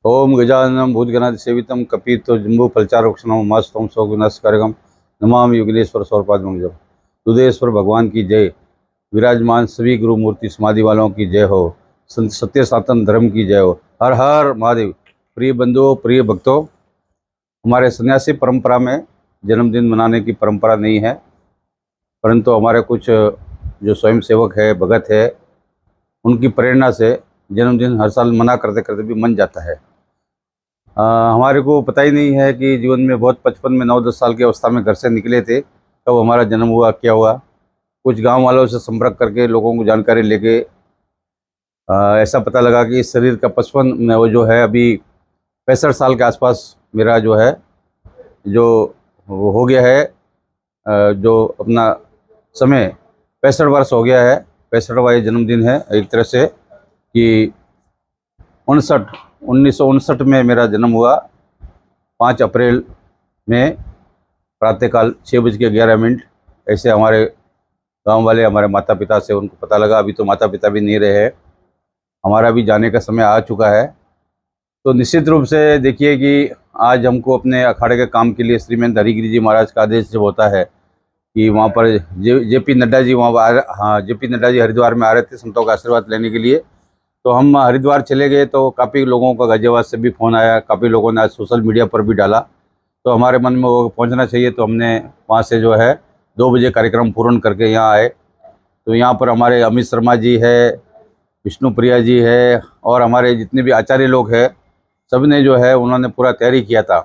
ओम गजाननं भूतगणाधिसेवितं कपित्तो जम्बूफलचारुक्षणं मस्तम सौगुणस्करगम नमामि योगिनेश्वर सौरपादमंजम। दुधेश्वर भगवान की जय। विराजमान सभी गुरु मूर्ति समाधि वालों की जय हो। सत्य सनातन धर्म की जय हो। हर हर महादेव। प्रिय बंधुओं, प्रिय भक्तों, हमारे सन्यासी परंपरा में जन्मदिन मनाने की परंपरा नहीं है, परंतु हमारे कुछ जो स्वयं सेवक है, भगत है, उनकी प्रेरणा से जन्मदिन हर साल मना करते करते भी मन जाता है। हमारे को पता ही नहीं है कि जीवन में बहुत बचपन में 9-10 साल की अवस्था में घर से निकले थे, तब हमारा जन्म हुआ, क्या हुआ। कुछ गांव वालों से संपर्क करके लोगों को जानकारी लेके ऐसा पता लगा कि इस शरीर का 55 वो जो है अभी 65 साल के आसपास मेरा जो है जो वो हो गया है, जो अपना समय 65 वर्ष हो गया है। 65वां जन्मदिन है एक तरह से कि 1959 में मेरा जन्म हुआ। 5 अप्रैल में प्रातःकाल 6:11 ऐसे हमारे गांव वाले, हमारे माता पिता से उनको पता लगा। अभी तो माता पिता भी नहीं रहे हैं, हमारा भी जाने का समय आ चुका है। तो निश्चित रूप से देखिए कि आज हमको अपने अखाड़े के काम के लिए श्रीमंत हरिगिरी जी महाराज का आदेश जब होता है कि वहाँ पर जेपी नड्डा जी जेपी नड्डा जी हरिद्वार में आ रहे थे संतों का आशीर्वाद लेने के लिए। तो हम हरिद्वार चले गए तो काफ़ी लोगों का गाजियाबाद से भी फ़ोन आया, काफ़ी लोगों ने आज सोशल मीडिया पर भी डाला। तो हमारे मन में वो पहुंचना चाहिए, तो हमने वहाँ से जो है 2 बजे कार्यक्रम पूर्ण करके यहाँ आए। तो यहाँ पर हमारे अमित शर्मा जी है, विष्णु प्रिया जी है, और हमारे जितने भी आचार्य लोग हैं, सब ने जो है उन्होंने पूरा तैयारी किया था।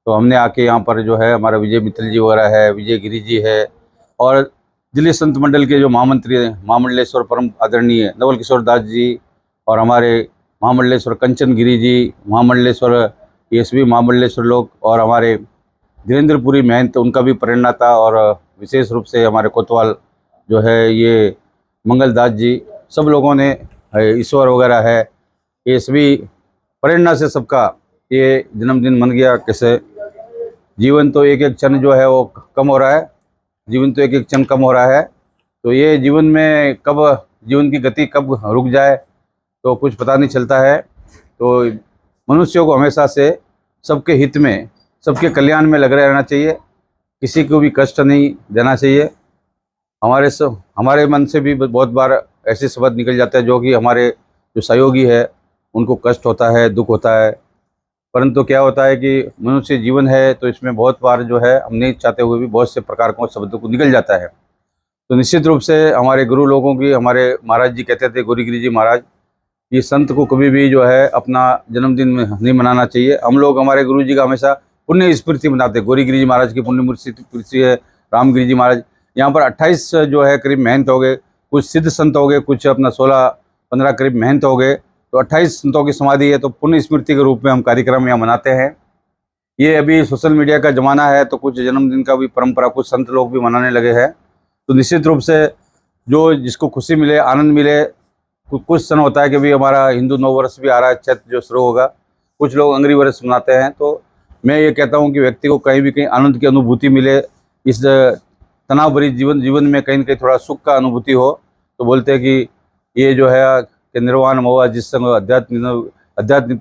तो हमने आके यहाँ पर जो है हमारा विजय मित्तल जी वगैरह है, विजय गिरी जी है, और दिल्ली संत मंडल के जो महामंत्री हैं, महामंडलेश्वर परम आदरणीय नवल किशोर दास जी, और हमारे महामंडलेश्वर कंचन गिरी जी, महामंडलेश्वर एसवी महामंडलेश्वर लोग, और हमारे धीरेन्द्रपुरी महंत, उनका भी प्रेरणा था। और विशेष रूप से हमारे कोतवाल जो है ये मंगलदास जी, सब लोगों ने, ईश्वर वगैरह है, ये सभी प्रेरणा से सबका ये जन्मदिन मन गया। कैसे जीवन तो एक एक क्षण जो है वो कम हो रहा है, जीवन तो एक एक क्षण कम हो रहा है। तो ये जीवन में कब जीवन की गति कब रुक जाए तो कुछ पता नहीं चलता है। तो मनुष्यों को हमेशा से सबके हित में, सबके कल्याण में लग रहना चाहिए, किसी को भी कष्ट नहीं देना चाहिए। हमारे मन से भी बहुत बार ऐसे शब्द निकल जाते हैं जो कि हमारे जो सहयोगी है उनको कष्ट होता है, दुख होता है। परंतु क्या होता है कि मनुष्य जीवन है तो इसमें बहुत बार जो है हम नहीं चाहते हुए भी बहुत से प्रकार के शब्दों को निकल जाता है। तो निश्चित रूप से हमारे गुरु लोगों की, हमारे महाराज जी कहते थे, गौरीगिरी जी महाराज, ये संत को कभी भी जो है अपना जन्मदिन में नहीं मनाना चाहिए। हम लोग हमारे गुरु जी का हमेशा पुण्य स्मृति मनाते हैं। गौरीगिरी जी महाराज की पुण्य स्मृति है, रामगिरी जी महाराज। यहाँ पर 28 जो है करीब महंत हो गए, कुछ सिद्ध संत हो गए, कुछ अपना 16-15 करीब महंत हो गए। तो 28 संतों की समाधि है, तो पुण्य स्मृति के रूप में हम कार्यक्रम यहाँ मनाते हैं। ये अभी सोशल मीडिया का ज़माना है तो कुछ जन्मदिन का भी परंपरा कुछ संत लोग भी मनाने लगे हैं। तो निश्चित रूप से जो जिसको खुशी मिले, आनंद मिले। कुछ सन होता है कि भाई हमारा हिंदू नव वर्ष भी आ रहा है, चैत जो शुरू होगा, कुछ लोग अंग्रेजी वर्ष मनाते हैं। तो मैं ये कहता हूँ कि व्यक्ति को कहीं भी कहीं आनंद की अनुभूति मिले, इस तनाव भरी जीवन में कहीं न कहीं थोड़ा सुख का अनुभूति हो। तो बोलते हैं कि ये जो है कि निर्वाण मोवा जिस संग अध्यात्म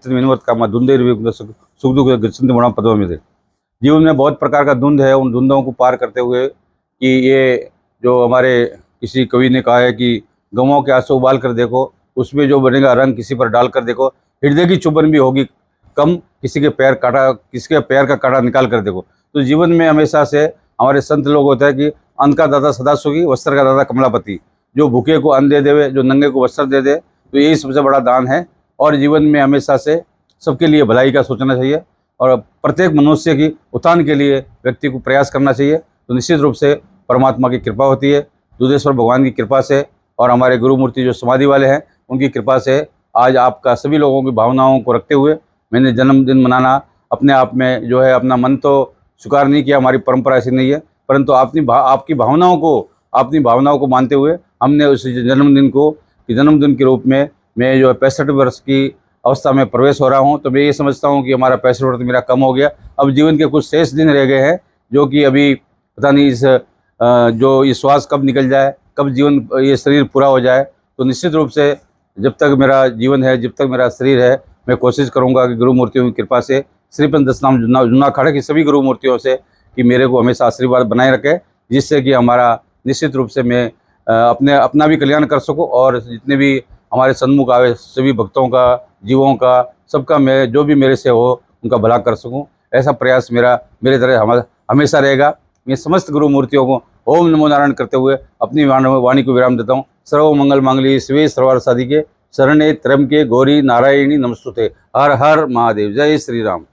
विनवत का धुंधे सुख दुख गच्छन्ति बड़ा पदों में थे। जीवन में बहुत प्रकार का धुंध है, उन धुंधों को पार करते हुए कि ये जो हमारे किसी कवि ने कहा है कि गमों के आंसू उबाल कर देखो, उसमें जो बनेगा रंग किसी पर डाल कर देखो, हृदय की चुभन भी होगी कम, किसी के पैर का कांटा निकाल कर देखो। तो जीवन में हमेशा से हमारे संत लोग होता है कि अन्न का दाता सदा सुखी, वस्त्र का दाता कमलापति। जो भूखे को अन्न दे देवे, जो नंगे को वस्त्र दे दे, तो यही सबसे बड़ा दान है। और जीवन में हमेशा से सबके लिए भलाई का सोचना चाहिए, और प्रत्येक मनुष्य की उत्थान के लिए व्यक्ति को प्रयास करना चाहिए। तो निश्चित रूप से परमात्मा की कृपा होती है, दुधेश्वर भगवान की कृपा से, और हमारे गुरु मूर्ति जो समाधि वाले हैं उनकी कृपा से आज आपका सभी लोगों की भावनाओं को रखते हुए मैंने जन्मदिन मनाना अपने आप में जो है, अपना मन तो स्वीकार नहीं किया, हमारी परंपरा ऐसी नहीं है, परंतु आपकी भावनाओं को मानते हुए हमने उस जन्मदिन के रूप में मैं जो है 65 वर्ष की अवस्था में प्रवेश हो रहा हूँ। तो मैं ये समझता हूँ कि हमारा 65 वर्ष मेरा कम हो गया। अब जीवन के कुछ शेष दिन रह गए हैं, जो कि अभी पता नहीं जो ये श्वास कब निकल जाए, कब ये शरीर पूरा हो जाए। तो निश्चित रूप से जब तक मेरा जीवन है, जब तक मेरा शरीर है, मैं कोशिश करूंगा कि गुरु मूर्तियों की कृपा से श्रीपंथ दशनाम जूना अखाड़े की सभी गुरु मूर्तियों से कि मेरे को हमेशा आशीर्वाद बनाए रखे, जिससे कि हमारा निश्चित रूप से मैं अपना भी कल्याण कर सकूं और जितने भी हमारे सन्मुख आवे सभी भक्तों का, जीवों का, सबका मैं जो भी मेरे से हो उनका भला कर सकूं। ऐसा प्रयास मेरे तरह हमेशा रहेगा। मैं समस्त गुरु मूर्तियों को ओम नमो नारायण करते हुए अपनी वाणी को विराम देता हूँ। सर्व मंगल मांगल्ये शिवे सर्वार्थ साधिके शरण्ये त्र्यंबके गौरी नारायणी नमस्तुते। हर हर महादेव। जय श्री राम।